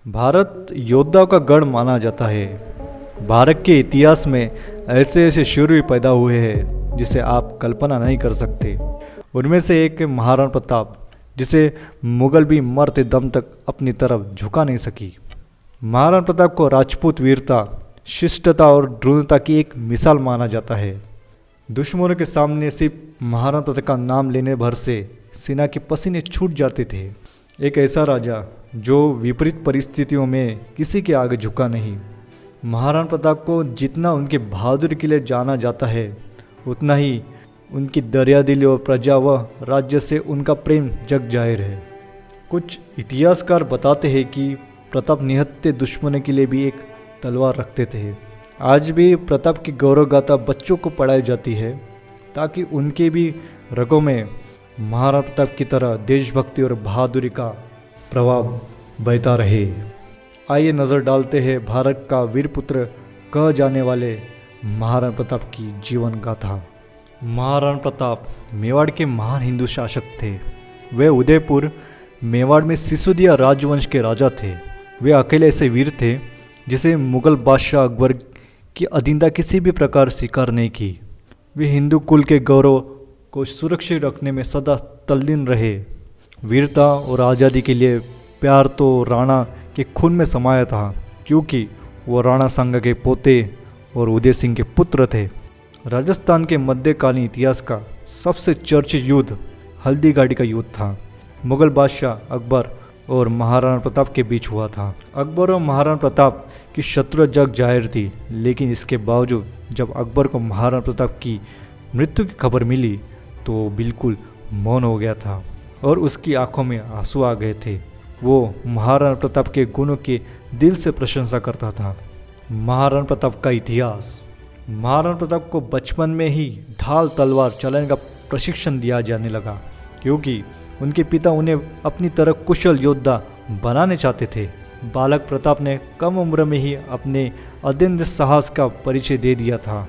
भारत योद्धाओं का गढ़ माना जाता है। भारत के इतिहास में ऐसे ऐसे शूरवीर पैदा हुए हैं जिसे आप कल्पना नहीं कर सकते। उनमें से एक है महाराणा प्रताप, जिसे मुगल भी मरते दम तक अपनी तरफ झुका नहीं सकी। महाराणा प्रताप को राजपूत वीरता, शिष्टता और दृढ़ता की एक मिसाल माना जाता है। दुश्मनों के सामने सिर्फ महाराणा प्रताप का नाम लेने भर से सेना के पसीने छूट जाते थे। एक ऐसा राजा जो विपरीत परिस्थितियों में किसी के आगे झुका नहीं। महाराणा प्रताप को जितना उनके बहादुरी के लिए जाना जाता है, उतना ही उनकी दरियादिली और प्रजा व राज्य से उनका प्रेम जग जाहिर है। कुछ इतिहासकार बताते हैं कि प्रताप निहत्थे दुश्मनों के लिए भी एक तलवार रखते थे। आज भी प्रताप की गौरव गाथा बच्चों को पढ़ाई जाती है ताकि उनके भी रगों में महाराणा प्रताप की तरह देशभक्ति और बहादुरी का प्रभाव बहता रहे। आइए नज़र डालते हैं भारत का वीरपुत्र कह जाने वाले महाराणा प्रताप की जीवन गाथा। महाराणा प्रताप मेवाड़ के महान हिंदू शासक थे। वे उदयपुर मेवाड़ में सिसोदिया राजवंश के राजा थे। वे अकेले ऐसे वीर थे जिसे मुगल बादशाह अकबर की अधीनता किसी भी प्रकार स्वीकार नहीं की। वे हिंदू कुल के गौरव को सुरक्षित रखने में सदा तल्लीन रहे। वीरता और आज़ादी के लिए प्यार तो राणा के खून में समाया था, क्योंकि वो राणा सांगा के पोते और उदय सिंह के पुत्र थे। राजस्थान के मध्यकालीन इतिहास का सबसे चर्चित युद्ध हल्दी घाटी का युद्ध था। मुगल बादशाह अकबर और महाराणा प्रताप के बीच हुआ था। अकबर और महाराणा प्रताप की शत्रु जग जाहिर थी, लेकिन इसके बावजूद जब अकबर को महाराणा प्रताप की मृत्यु की खबर मिली तो बिल्कुल मौन हो गया था और उसकी आंखों में आंसू आ गए थे। वो महाराणा प्रताप के गुणों के दिल से प्रशंसा करता था। महाराणा प्रताप का इतिहास। महाराणा प्रताप को बचपन में ही ढाल तलवार चलाने का प्रशिक्षण दिया जाने लगा, क्योंकि उनके पिता उन्हें अपनी तरह कुशल योद्धा बनाने चाहते थे। बालक प्रताप ने कम उम्र में ही अपने अद्यंत साहस का परिचय दे दिया था।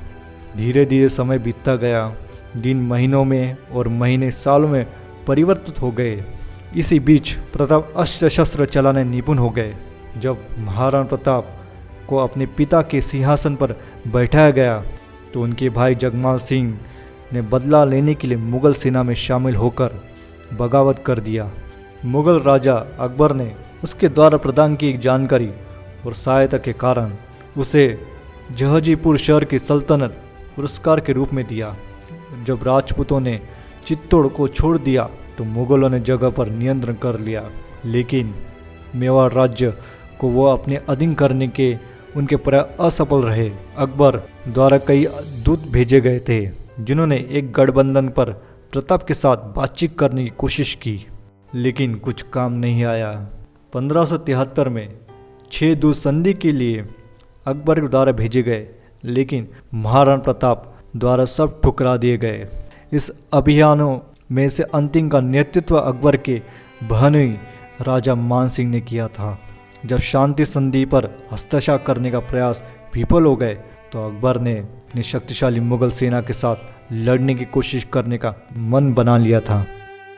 धीरे धीरे समय बीतता गया। दिन महीनों में और महीने सालों में परिवर्तित हो गए। इसी बीच प्रताप अस्त्र शस्त्र चलाने निपुण हो गए। जब महाराणा प्रताप को अपने पिता के सिंहासन पर बैठाया गया तो उनके भाई जगमाल सिंह ने बदला लेने के लिए मुगल सेना में शामिल होकर बगावत कर दिया। मुगल राजा अकबर ने उसके द्वारा प्रदान की जानकारी और सहायता के कारण उसे जहाजीपुर शहर की सल्तनत पुरस्कार के रूप में दिया। जब राजपूतों ने चित्तौड़ को छोड़ दिया तो मुगलों ने जगह पर नियंत्रण कर लिया, लेकिन मेवाड़ राज्य को वो अपने अधीन करने के उनके प्रयास असफल रहे। अकबर द्वारा कई दूत भेजे गए थे जिन्होंने एक गठबंधन पर प्रताप के साथ बातचीत करने की कोशिश की, लेकिन कुछ काम नहीं आया। 1573 में 6 दूत संधि के लिए अकबर द्वारा भेजे गए, लेकिन महाराणा प्रताप द्वारा सब ठुकरा दिए गए। इस अभियानों में से अंतिम का नेतृत्व अकबर के बहनोई राजा मान सिंह ने किया था। जब शांति संधि पर हस्तक्षेप करने का प्रयास विफल हो गए तो अकबर ने अपनी शक्तिशाली मुगल सेना के साथ लड़ने की कोशिश करने का मन बना लिया था।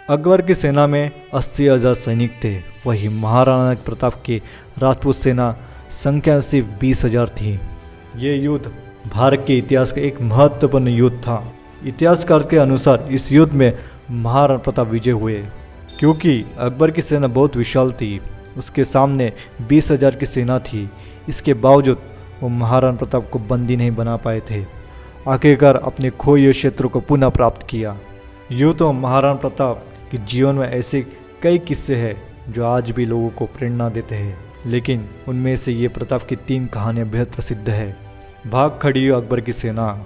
अकबर की सेना में 80,000 सैनिक थे, वही महाराणा प्रताप की राजपूत सेना संख्या सिर्फ 20,000 थी। ये युद्ध भारत के इतिहास का एक महत्वपूर्ण युद्ध था। इतिहासकार के अनुसार इस युद्ध में महाराणा प्रताप विजय हुए, क्योंकि अकबर की सेना बहुत विशाल थी। उसके सामने 20,000 की सेना थी। इसके बावजूद वो महाराणा प्रताप को बंदी नहीं बना पाए थे। आखिरकार अपने खोए हुए क्षेत्रों को पुनः प्राप्त किया। यूँ तो महाराणा प्रताप के जीवन में ऐसे कई किस्से हैं जो आज भी लोगों को प्रेरणा देते हैं, लेकिन उनमें से ये प्रताप की 3 कहानियाँ बेहद प्रसिद्ध है। भाग खड़ी अकबर की सेना।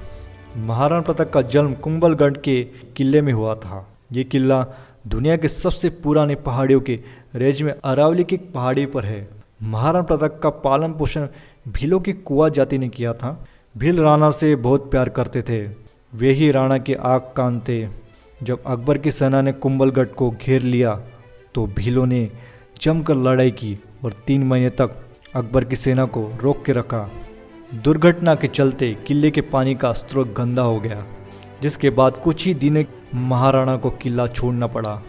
महाराणा प्रताप का जन्म कुंभलगढ़ के किले में हुआ था। ये किला दुनिया के सबसे पुराने पहाड़ियों के रेंज में अरावली की पहाड़ी पर है। महाराणा प्रताप का पालन पोषण भीलों की कुआ जाति ने किया था। भील राणा से बहुत प्यार करते थे। वे ही राणा के आग कान थे। जब अकबर की सेना ने कुंभलगढ़ को घेर लिया तो भीलों ने जमकर लड़ाई की और 3 महीने तक अकबर की सेना को रोक के रखा। दुर्घटना के चलते किले के पानी का स्रोत गंदा हो गया, जिसके बाद कुछ ही दिन महाराणा को किला छोड़ना पड़ा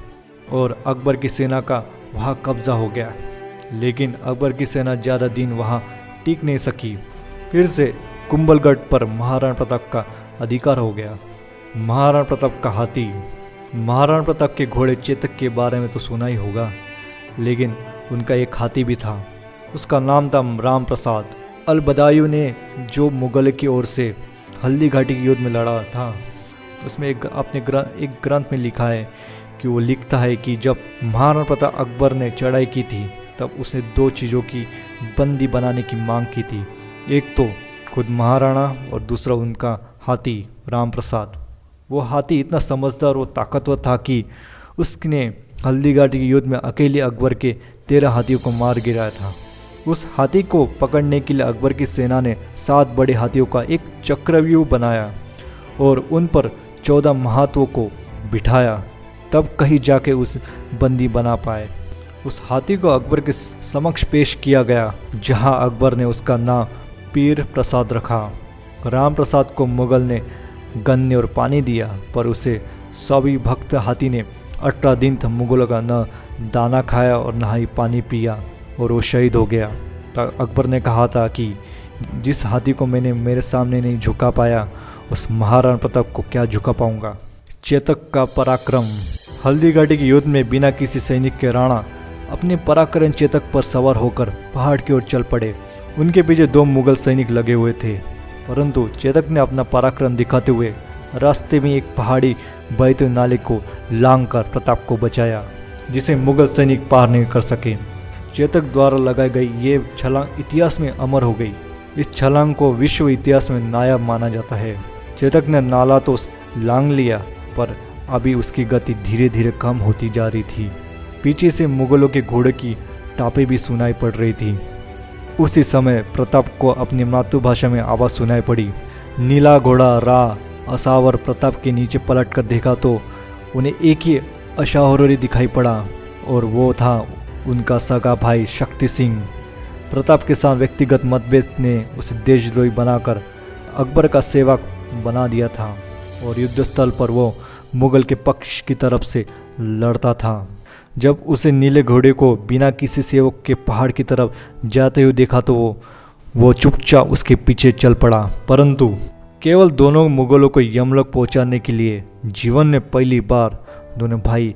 और अकबर की सेना का वहाँ कब्जा हो गया। लेकिन अकबर की सेना ज़्यादा दिन वहाँ टिक नहीं सकी। फिर से कुंभलगढ़ पर महाराणा प्रताप का अधिकार हो गया। महाराणा प्रताप का हाथी। महाराणा प्रताप के घोड़े चेतक के बारे में तो सुना ही होगा, लेकिन उनका एक हाथी भी था। उसका नाम था राम प्रसाद। अल-बदायूं ने जो मुगल की ओर से हल्दी घाटी के युद्ध में लड़ा था, उसमें एक ग्रंथ में लिखा है कि वो लिखता है कि जब महाराणा प्रताप अकबर ने चढ़ाई की थी तब उसने 2 चीज़ों की बंदी बनाने की मांग की थी। एक तो खुद महाराणा और दूसरा उनका हाथी राम प्रसाद। वो हाथी इतना समझदार और ताकतवर था कि उसने हल्दी घाटी के युद्ध में अकेले अकबर के 13 हाथियों को मार गिराया था। उस हाथी को पकड़ने के लिए अकबर की सेना ने 7 बड़े हाथियों का एक चक्रव्यूह बनाया और उन पर 14 महात्वों को बिठाया, तब कहीं जाके उस बंदी बना पाए। उस हाथी को अकबर के समक्ष पेश किया गया, जहां अकबर ने उसका नाम पीर प्रसाद रखा। राम प्रसाद को मुगल ने गन्ने और पानी दिया, पर उसे सभी भक्त हाथी ने 18 दिन तक मुगलों का न दाना खाया और न ही पानी पिया और वो शहीद हो गया। तब अकबर ने कहा था कि जिस हाथी को मैंने मेरे सामने नहीं झुका पाया, उस महाराणा प्रताप को क्या झुका पाऊंगा। चेतक का पराक्रम। हल्दी घाटी के युद्ध में बिना किसी सैनिक के राणा अपने पराक्रम चेतक पर सवार होकर पहाड़ की ओर चल पड़े। उनके पीछे 2 मुगल सैनिक लगे हुए थे, परंतु चेतक ने अपना पराक्रम दिखाते हुए रास्ते में एक पहाड़ी बहते हुए नाले को लांघकर प्रताप को बचाया, जिसे मुगल सैनिक पार नहीं कर सके। चेतक द्वारा लगाई गई ये छलांग इतिहास में अमर हो गई। इस छलांग को विश्व इतिहास में नायाब माना जाता है। चेतक ने नाला तो लांघ लिया, पर अभी उसकी गति धीरे धीरे कम होती जा रही थी। पीछे से मुगलों के घोड़े की टापें भी सुनाई पड़ रही थी। उसी समय प्रताप को अपनी मातृभाषा में आवाज़ सुनाई पड़ी। नीला घोड़ा रा असावर प्रताप के नीचे पलट कर देखा तो उन्हें एक ही अशाहरोरी दिखाई पड़ा, और वो था उनका सगा भाई शक्ति सिंह। प्रताप के साथ व्यक्तिगत मतभेद ने उसे देशद्रोही बनाकर अकबर का सेवक बना दिया था और युद्धस्थल पर वो मुगल के पक्ष की तरफ से लड़ता था। जब उसे नीले घोड़े को बिना किसी सेवक के पहाड़ की तरफ जाते हुए देखा तो वो चुपचाप उसके पीछे चल पड़ा, परंतु केवल दोनों मुगलों को यमलोक पहुंचाने के लिए जीवन में पहली बार दोनों भाई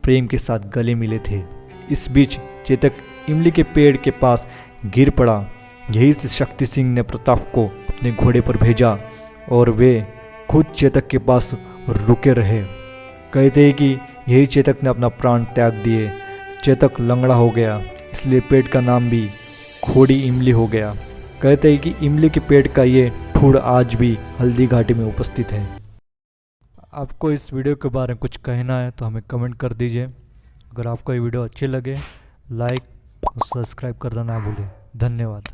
प्रेम के साथ गले मिले थे। इस बीच चेतक इमली के पेड़ के पास गिर पड़ा। यही से शक्ति सिंह ने प्रताप को अपने घोड़े पर भेजा और वे खुद चेतक के पास रुके रहे। कहते हैं कि यही चेतक ने अपना प्राण त्याग दिए। चेतक लंगड़ा हो गया, इसलिए पेड़ का नाम भी खोड़ी इमली हो गया। कहते हैं कि इमली के पेड़ का ये ठूड़ आज भी हल्दी घाटी में उपस्थित है। आपको इस वीडियो के बारे में कुछ कहना है तो हमें कमेंट कर दीजिए। अगर आपको ये वीडियो अच्छे लगे, लाइक और सब्सक्राइब करना ना भूलें। धन्यवाद।